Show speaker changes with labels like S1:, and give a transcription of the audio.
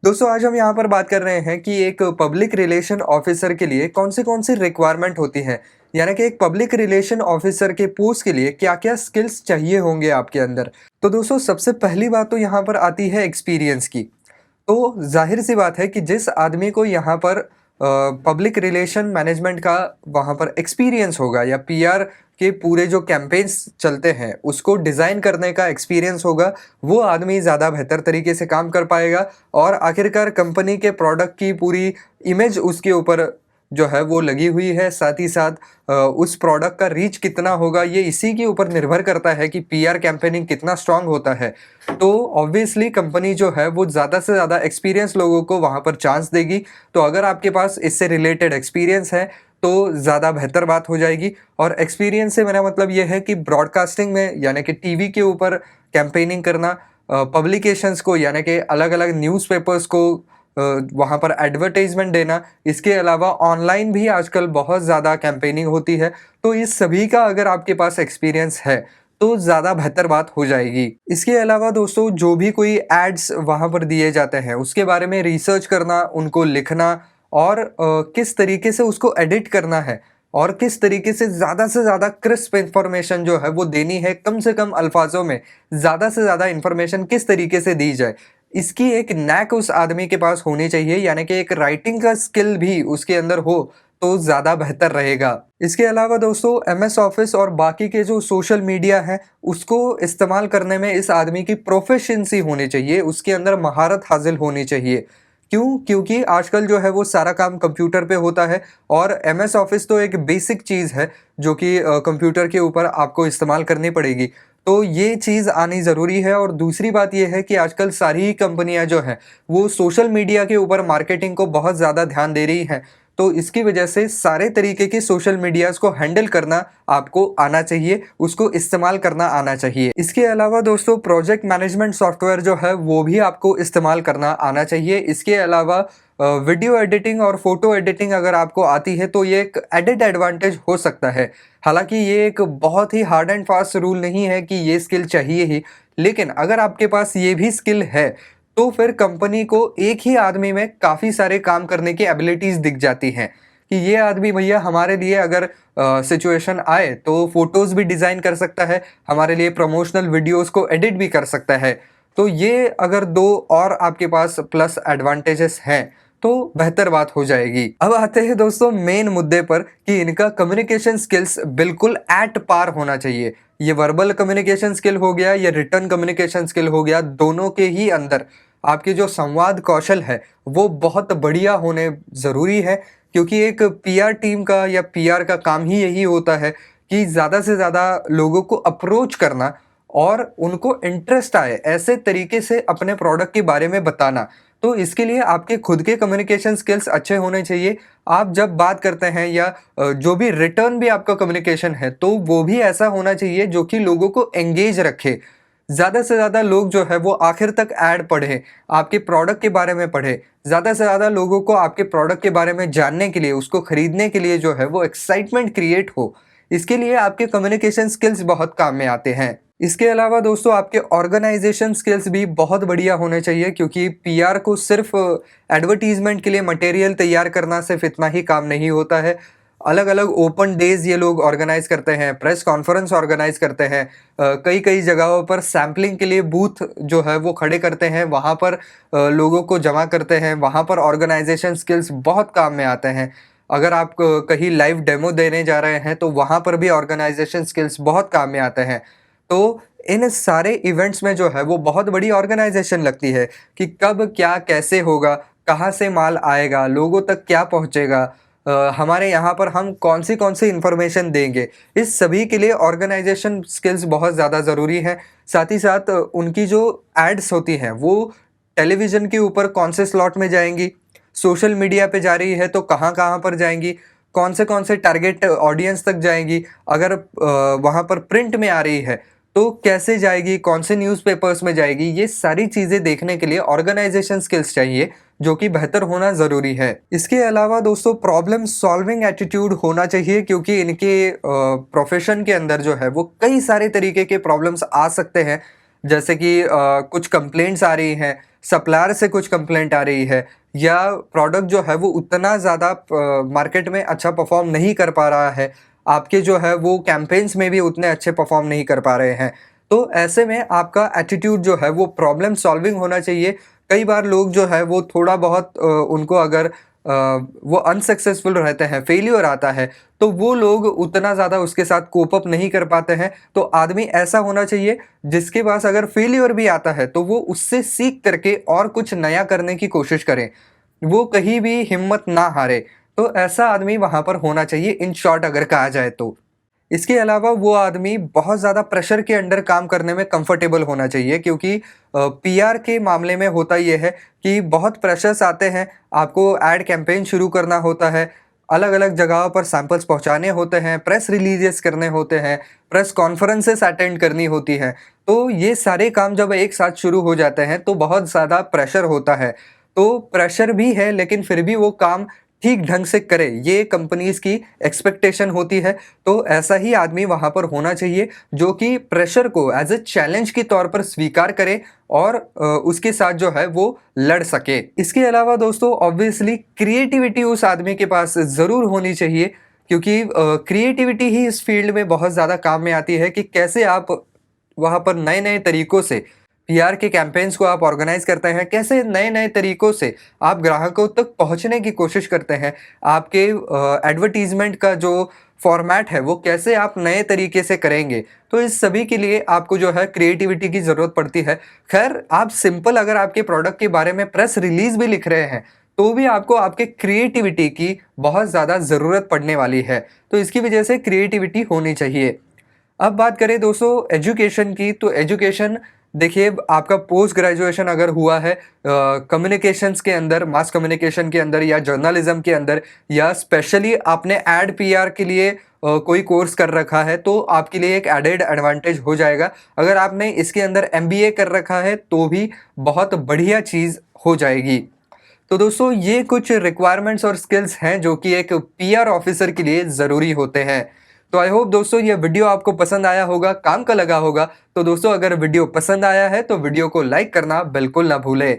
S1: दोस्तों आज हम यहाँ पर बात कर रहे हैं कि एक पब्लिक रिलेशन ऑफिसर के लिए कौन सी रिक्वायरमेंट होती है। यानी कि एक पब्लिक रिलेशन ऑफिसर के पोस्ट के लिए क्या-क्या स्किल्स चाहिए होंगे आपके अंदर। तो दोस्तों सबसे पहली बात तो यहाँ पर आती है एक्सपीरियंस की। तो ज़ाहिर-सी बात है कि जिस आदमी को यहाँ पर पब्लिक रिलेशन मैनेजमेंट का वहाँ पर एक्सपीरियंस होगा या पीआर के पूरे जो कैंपेन्स चलते हैं, उसको डिज़ाइन करने का एक्सपीरियंस होगा, वो आदमी ज़्यादा बेहतर तरीके से काम कर पाएगा और आखिरकार कंपनी के प्रोडक्ट की पूरी इमेज उसके ऊपर जो है वो लगी हुई है। साथ ही साथ उस प्रोडक्ट का रीच कितना होगा, ये इसी के ऊपर निर्भर करता है कि पीआर कैंपेनिंग कितना स्ट्रॉन्ग होता है। तो ऑब्वियसली कंपनी जो है वो ज़्यादा से ज़्यादा एक्सपीरियंस लोगों को वहाँ पर चांस देगी। तो अगर आपके पास इससे रिलेटेड एक्सपीरियंस है तो ज़्यादा बेहतर बात हो जाएगी। और एक्सपीरियंस से मेरा मतलब ये है कि ब्रॉडकास्टिंग में यानी कि टीवी के ऊपर कैंपेनिंग करना, पब्लिकेशंस को यानी कि अलग-अलग न्यूज़पेपर्स को वहाँ पर एडवर्टाइज़मेंट देना, इसके अलावा ऑनलाइन भी आजकल बहुत ज़्यादा कैंपेनिंग होती है। तो इस सभी का अगर आपके पास एक्सपीरियंस है तो ज़्यादा बेहतर बात हो जाएगी। इसके अलावा दोस्तों जो भी कोई एड्स वहाँ पर दिए जाते हैं उसके बारे में रिसर्च करना, उनको लिखना और किस तरीके से उसको एडिट करना है और किस तरीके से ज़्यादा क्रिस्प इन्फॉर्मेशन जो है वो देनी है, कम से कम अल्फाजों में ज़्यादा से ज़्यादा इन्फॉर्मेशन किस तरीके से दी जाए, इसकी एक नैक उस आदमी के पास होनी चाहिए। यानी कि एक राइटिंग का स्किल भी उसके अंदर हो तो ज़्यादा बेहतर रहेगा। इसके अलावा दोस्तों एमएस ऑफिस और बाकी के जो सोशल मीडिया है उसको इस्तेमाल करने में इस आदमी की प्रोफिशिएंसी होनी चाहिए, उसके अंदर महारत हासिल होनी चाहिए। क्यों? क्योंकि आजकल जो है वो सारा काम कंप्यूटर पे होता है और एमएस ऑफिस तो एक बेसिक चीज़ है जो कि कंप्यूटर के ऊपर आपको इस्तेमाल करनी पड़ेगी। तो ये चीज़ आनी ज़रूरी है। और दूसरी बात ये है कि आजकल सारी ही कंपनियाँ जो हैं वो सोशल मीडिया के ऊपर मार्केटिंग को बहुत ज़्यादा ध्यान दे रही हैं। तो इसकी वजह से सारे तरीके के सोशल मीडियाज़ को हैंडल करना आपको आना चाहिए, उसको इस्तेमाल करना आना चाहिए। इसके अलावा दोस्तों प्रोजेक्ट मैनेजमेंट सॉफ्टवेयर जो है वो भी आपको इस्तेमाल करना आना चाहिए। इसके अलावा वीडियो एडिटिंग और फ़ोटो एडिटिंग अगर आपको आती है तो ये एक एडेड एडवांटेज हो सकता है। हालाँकि ये एक बहुत ही हार्ड एंड फास्ट रूल नहीं है कि ये स्किल चाहिए ही, लेकिन अगर आपके पास ये भी स्किल है तो फिर कंपनी को एक ही आदमी में काफ़ी सारे काम करने की एबिलिटीज़ दिख जाती हैं कि ये आदमी भैया हमारे लिए अगर सिचुएशन आए तो फ़ोटोज़ भी डिज़ाइन कर सकता है, हमारे लिए प्रमोशनल वीडियोज़ को एडिट भी कर सकता है। तो ये अगर 2 और आपके पास प्लस एडवांटेजेस हैं तो बेहतर बात हो जाएगी। अब आते हैं दोस्तों मेन मुद्दे पर कि इनका कम्युनिकेशन स्किल्स बिल्कुल एट पार होना चाहिए। ये वर्बल कम्युनिकेशन स्किल हो गया या रिटर्न कम्युनिकेशन स्किल हो गया, दोनों के ही अंदर आपके जो संवाद कौशल है वो बहुत बढ़िया होने ज़रूरी है। क्योंकि एक पीआर टीम का या पीआर का काम ही यही होता है कि ज़्यादा से ज़्यादा लोगों को अप्रोच करना और उनको इंटरेस्ट आए ऐसे तरीके से अपने प्रोडक्ट के बारे में बताना। तो इसके लिए आपके खुद के कम्युनिकेशन स्किल्स अच्छे होने चाहिए। आप जब बात करते हैं या जो भी रिटर्न भी आपका कम्युनिकेशन है तो वो भी ऐसा होना चाहिए जो कि लोगों को एंगेज रखे। ज़्यादा से ज़्यादा लोग जो है वो आखिर तक ऐड पढ़ें, आपके प्रोडक्ट के बारे में पढ़ें। ज़्यादा से ज़्यादा लोगों को आपके प्रोडक्ट के बारे में जानने के लिए, उसको खरीदने के लिए जो है वो एक्साइटमेंट क्रिएट हो। इसके लिए आपके कम्युनिकेशन स्किल्स बहुत काम में आते हैं। इसके अलावा दोस्तों आपके ऑर्गेनाइजेशन स्किल्स भी बहुत बढ़िया होने चाहिए क्योंकि पीआर को सिर्फ एडवर्टाइजमेंट के लिए मटेरियल तैयार करना सिर्फ इतना ही काम नहीं होता है। अलग-अलग ओपन डेज़ ये लोग ऑर्गेनाइज़ करते हैं, प्रेस कॉन्फ्रेंस ऑर्गेनाइज़ करते हैं। कई-कई जगहों पर सैंपलिंग के लिए बूथ जो है वो खड़े करते हैं, वहाँ पर लोगों को जमा करते हैं, वहाँ पर ऑर्गेनाइजेशन स्किल्स बहुत काम में आते हैं। अगर आप कहीं लाइव डेमो देने जा रहे हैं तो वहाँ पर भी ऑर्गेनाइजेशन स्किल्स बहुत काम में आते हैं। तो इन सारे इवेंट्स में जो है वो बहुत बड़ी ऑर्गेनाइजेशन लगती है कि कब क्या कैसे होगा, कहाँ से माल आएगा, लोगों तक क्या पहुँचेगा, हमारे यहाँ पर हम कौन सी इन्फॉर्मेशन देंगे। इस सभी के लिए ऑर्गेनाइजेशन स्किल्स बहुत ज़्यादा ज़रूरी हैं। साथ ही साथ उनकी जो एड्स होती हैं वो टेलीविज़न के ऊपर कौन से स्लॉट में जाएँगी, सोशल मीडिया पे जा रही है तो कहाँ-कहाँ पर जाएँगी, कौन से टारगेट ऑडियंस तक जाएँगी, अगर वहाँ पर प्रिंट में आ रही है तो कैसे जाएगी, कौन से न्यूज़पेपर्स में जाएगी, ये सारी चीज़ें देखने के लिए ऑर्गेनाइजेशन स्किल्स चाहिए जो कि बेहतर होना ज़रूरी है। इसके अलावा दोस्तों प्रॉब्लम सॉल्विंग एटीट्यूड होना चाहिए क्योंकि इनके प्रोफ़ेशन के अंदर जो है वो कई सारे तरीके के प्रॉब्लम्स आ सकते हैं। जैसे कि कुछ कंप्लेंट्स आ रही हैं, सप्लायर से कुछ कंप्लेंट आ रही है या प्रोडक्ट जो है वो उतना ज़्यादा मार्केट में अच्छा परफ़ॉर्म नहीं कर पा रहा है, आपके जो है वो कैंपेन्स में भी उतने अच्छे परफ़ॉर्म नहीं कर पा रहे हैं। तो ऐसे में आपका एटीट्यूड जो है वो प्रॉब्लम सॉल्विंग होना चाहिए। कई बार लोग जो है वो थोड़ा बहुत उनको अगर वो अनसक्सेसफुल रहते हैं, फेल्योर आता है, तो वो लोग उतना ज़्यादा उसके साथ कोप अप नहीं कर पाते हैं। तो आदमी ऐसा होना चाहिए जिसके पास अगर फेल्योर भी आता है तो वो उससे सीख करके और कुछ नया करने की कोशिश करे। वो कहीं भी हिम्मत ना हारे। तो ऐसा आदमी वहाँ पर होना चाहिए, इन शॉर्ट अगर कहा जाए तो। इसके अलावा वो आदमी बहुत ज़्यादा प्रेशर के अंडर काम करने में कंफर्टेबल होना चाहिए, क्योंकि पीआर के मामले में होता ये है कि बहुत प्रेशर्स आते हैं, आपको एड कैंपेन शुरू करना होता है, अलग-अलग जगहों पर सैंपल्स पहुँचाने होते हैं, प्रेस रिलीज़ेस करने होते हैं, प्रेस कॉन्फ्रेंसेस अटेंड करनी होती हैं। तो ये सारे काम जब एक साथ शुरू हो जाते हैं तो बहुत ज़्यादा प्रेशर होता है। तो प्रेशर भी है लेकिन फिर भी वो काम ठीक ढंग से करे, ये कंपनीज़ की एक्सपेक्टेशन होती है। तो ऐसा ही आदमी वहाँ पर होना चाहिए जो कि प्रेशर को एज़ अ चैलेंज के तौर पर स्वीकार करे और उसके साथ जो है वो लड़ सके। इसके अलावा दोस्तों ऑब्वियसली क्रिएटिविटी उस आदमी के पास ज़रूर होनी चाहिए, क्योंकि क्रिएटिविटी ही इस फील्ड में बहुत ज़्यादा काम में आती है कि कैसे आप वहाँ पर नए-नए तरीकों से पीआर के कैंपेन्स को आप ऑर्गेनाइज़ करते हैं, कैसे नए-नए तरीकों से आप ग्राहकों तक पहुँचने की कोशिश करते हैं। आपके एडवर्टाइज़मेंट का जो फ़ॉर्मेट है, वो कैसे आप नए तरीके से करेंगे। तो इस सभी के लिए आपको जो है क्रिएटिविटी की ज़रूरत पड़ती है। ख़ैर आप सिंपल अगर आपके प्रोडक्ट के बारे में प्रेस रिलीज़ भी लिख रहे हैं, तो भी आपको आपके क्रिएटिविटी की बहुत ज़्यादा ज़रूरत पड़ने वाली है। तो इसकी वजह से क्रिएटिविटी होनी चाहिए। अब बात करें दोस्तों एजुकेशन की, तो एजुकेशन देखिए, आपका पोस्ट ग्रेजुएशन अगर हुआ है कम्युनिकेशंस के अंदर, मास कम्युनिकेशन के अंदर या जर्नलिज्म के अंदर, या स्पेशली आपने एड पीआर के लिए कोई कोर्स कर रखा है, तो आपके लिए एक एडेड एडवांटेज हो जाएगा। अगर आपने इसके अंदर एमबीए कर रखा है तो भी बहुत बढ़िया चीज़ हो जाएगी। तो दोस्तों ये कुछ रिक्वायरमेंट्स और स्किल्स हैं जो कि एक पीआर ऑफिसर के लिए ज़रूरी होते हैं। तो आई होप दोस्तों ये वीडियो आपको पसंद आया होगा, काम का लगा होगा। तो दोस्तों अगर वीडियो पसंद आया है तो वीडियो को लाइक करना बिल्कुल ना भूलें।